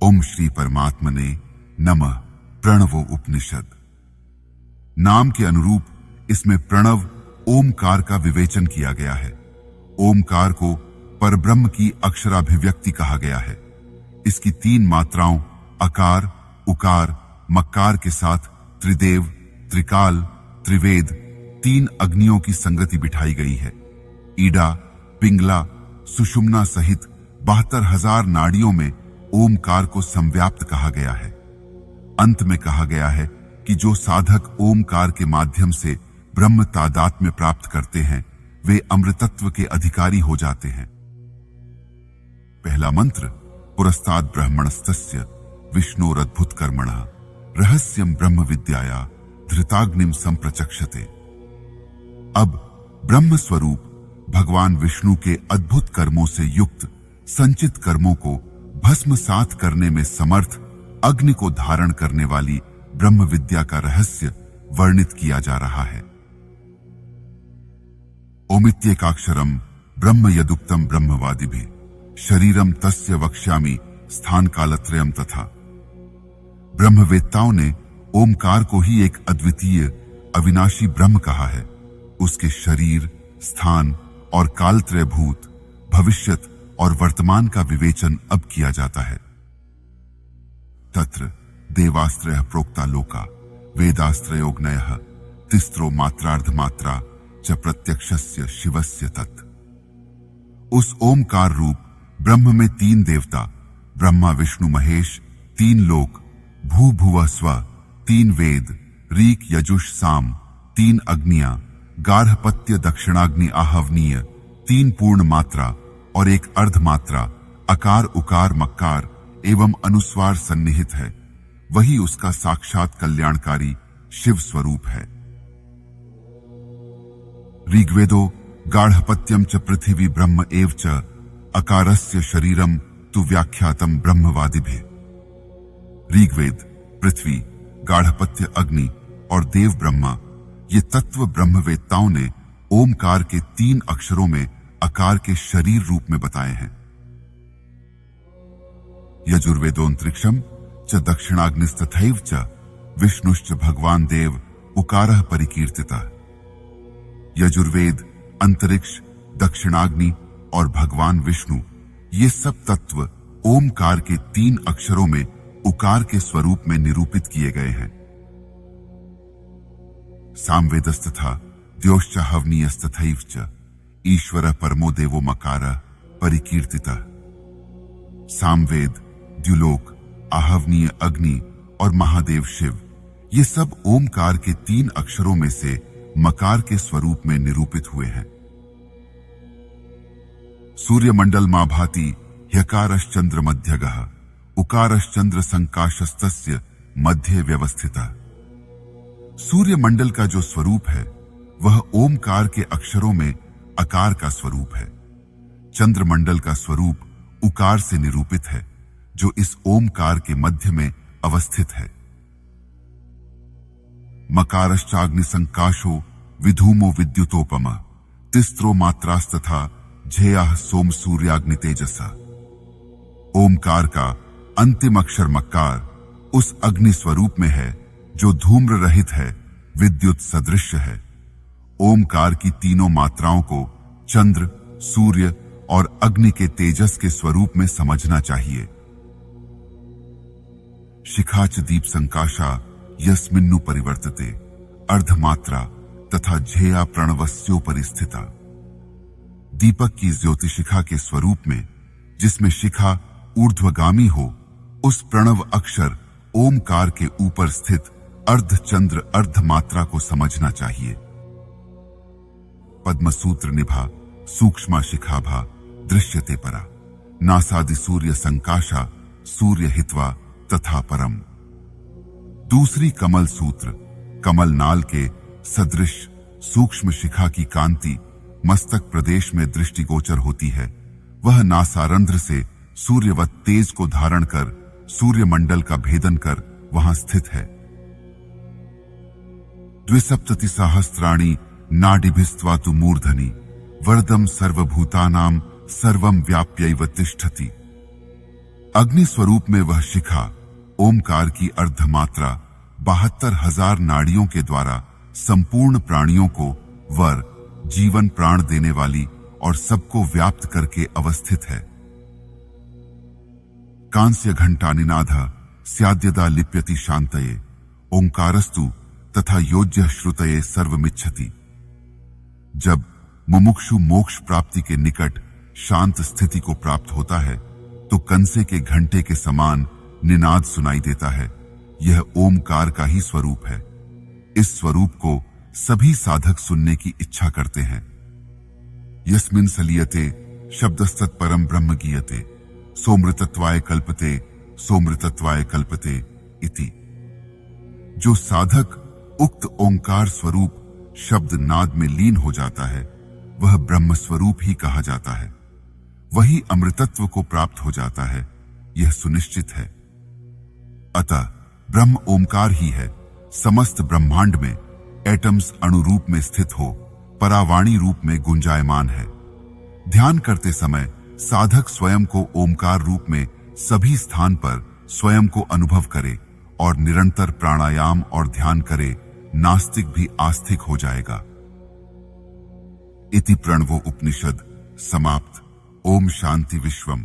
ओम श्री परमात्मने नमः। प्रणवो उपनिषद। नाम के अनुरूप इसमें प्रणव ओमकार का विवेचन किया गया है। ओमकार को परब्रह्म की अक्षराभिव्यक्ति कहा गया है। इसकी 3 मात्राओं अकार, उकार, मकार के साथ त्रिदेव, त्रिकाल, त्रिवेद, 3 अग्नियों की संगति बिठाई गई है। ईडा, पिंगला, सुषुम्ना सहित 72,000 नाड़ियों में ओमकार को संव्याप्त कहा गया है। अंत में कहा गया है कि जो साधक ओमकार के माध्यम से ब्रह्म तादात्म्य प्राप्त करते हैं वे अमृतत्व के अधिकारी हो जाते हैं। पहला मंत्र पुरस्ताद ब्रह्मणस्तस्य विष्णोरद्भुत कर्मणः रहस्यम ब्रह्म विद्याया धृताग्निम संप्रचक्षते। अब ब्रह्म स्वरूप भगवान विष्णु के अद्भुत कर्मों से युक्त संचित कर्मों को भस्मसात करने में समर्थ अग्नि को धारण करने वाली ब्रह्म विद्या का रहस्य वर्णित किया जा रहा है। ओमित्येकाक्षरम ब्रह्म यदुक्तम ब्रह्मवादिभिः शरीरम तस्य वक्ष्यामि स्थान कालत्रयम तथा। ब्रह्मवेत्ताओं ने ओमकार को ही एक अद्वितीय अविनाशी ब्रह्म कहा है। उसके शरीर, स्थान और कालत्रय भूत, भविष्यत और वर्तमान का विवेचन अब किया जाता है। तत्र देवास्त्रयः प्रोक्ता लोका वेदास्त्रयोग्नयः तिस्रो मात्रार्ध मात्रा च प्रत्यक्षस्य शिवस्य तत्। उस ओमकार रूप ब्रह्म में 3 देवता ब्रह्मा, विष्णु, महेश, 3 लोक, भू भुवः स्व, 3 वेद, ऋक्, यजुष, साम, 3 अग्नियां, गार्हपत्य, दक्षिणाग्नि, आहवनीय, 3 पूर्ण मात्रा और 1 अर्ध मात्रा, अकार, उकार, मकार एवं अनुस्वार सन्निहित है। वही उसका साक्षात कल्याणकारी शिव स्वरूप है। ऋग्वेदो गाढ़पत्यम च पृथिवी ब्रह्म एव च अकारस्य शरीरम तु व्याख्यातम ब्रह्मवादिभिः। ऋग्वेद पृथ्वी, गाढ़पत्य अग्नि और देव ब्रह्मा ये तत्व ब्रह्मवेत्ताओं ने ओमकार के 3 अक्षरों में अकार के शरीर रूप में बताए हैं। यजुर्वेदोन्तरिक्षम च दक्षिणाग्निस्तथैव च विष्णुश्च भगवान देव उकारः परिकीर्तितः। यजुर्वेद, अंतरिक्ष, दक्षिणाग्नि और भगवान विष्णु ये सब तत्व ओमकार के 3 अक्षरों में उकार के स्वरूप में निरूपित किए गए हैं। सामवेदस्तथा द्योश्च हवनीयस्तथैव च ईश्वरः परमो देवो मकारः परिकीर्तितः। सामवेद, द्युलोक, आहवनीय अग्नि और महादेव शिव ये सब ओमकार के 3 अक्षरों में से मकार के स्वरूप में निरूपित हुए हैं। सूर्यमंडल मा भाति ह्यकारश्चंद्र मध्यगः उकारश्चंद्र संकाशस्तस्य मध्य व्यवस्थितः। सूर्यमंडल का जो स्वरूप है वह ओमकार के अक्षरों में अकार का स्वरूप है। चंद्रमंडल का स्वरूप उकार से निरूपित है जो इस ओमकार के मध्य में अवस्थित है। मकारश्चाग्नि संकाशो विधूमो विद्युतोपम तिस्रो मात्रास्तथा झेयः सोम सूर्याग्नि तेजसा। ओमकार का अंतिम अक्षर मकार उस अग्नि स्वरूप में है जो धूम्र रहित है, विद्युत सदृश है। ओमकार की 3 मात्राओं को चंद्र, सूर्य और अग्नि के तेजस के स्वरूप में समझना चाहिए। शिखाच दीप संकाशा यस्मिन्नु परिवर्तते अर्धमात्रा तथा झेया प्रणवस्योपरि स्थिता। दीपक की ज्योतिशिखा के स्वरूप में जिसमें शिखा ऊर्ध्वगामी हो उस प्रणव अक्षर ओमकार के ऊपर स्थित अर्धचंद्र अर्धमात्रा को समझना चाहिए। पद्मसूत्र निभा सूक्ष्मा शिखाभा दृश्यते परा नासादि सूर्य संकाशा सूर्य हित्वा तथा परम। दूसरी कमल सूत्र कमल नाल के सदृश सूक्ष्म शिखा की कांति मस्तक प्रदेश में दृष्टिगोचर होती है। वह नासारंध्र से सूर्यवत तेज को धारण कर सूर्यमंडल का भेदन कर वहां स्थित है। 2 सहस्राणि नाडिभिस्त्वा तु मूर्धनि वरदम सर्वभूतानां सर्वं व्याप्यैव तिष्ठति। अग्नि स्वरूप में वह शिखा ओमकार की अर्धमात्रा 72,000 नाड़ियों के द्वारा संपूर्ण प्राणियों को वर, जीवन, प्राण देने वाली और सबको व्याप्त करके अवस्थित है। कांस्य घंटा निनाद स्याद्यदा लिप्यति शांतये ओंकारस्तु तथा योज्य श्रुतये सर्वमिच्छति। जब मुमुक्षु मोक्ष प्राप्ति के निकट शांत स्थिति को प्राप्त होता है तो कंसे के घंटे के समान निनाद सुनाई देता है। यह ओमकार का ही स्वरूप है। इस स्वरूप को सभी साधक सुनने की इच्छा करते हैं। यस्मिन् सलीयते शब्दस्तत् परम ब्रह्म गीयते सोमृतत्वाय कल्पते सोमृतत्वाय कल्पते इति। जो साधक उक्त ओंकार स्वरूप शब्द नाद में लीन हो जाता है वह ब्रह्म स्वरूप ही कहा जाता है, वही अमृतत्व को प्राप्त हो जाता है, यह सुनिश्चित है। अतः ब्रह्म ओमकार ही है। समस्त ब्रह्मांड में एटम्स अणुरूप में स्थित हो परावाणी रूप में गुंजायमान है। ध्यान करते समय साधक स्वयं को ओमकार रूप में सभी स्थान पर स्वयं को अनुभव करे और निरंतर प्राणायाम और ध्यान करे, नास्तिक भी आस्तिक हो जाएगा। इति प्रणवो उपनिषद समाप्त। ओम शांति विश्वम।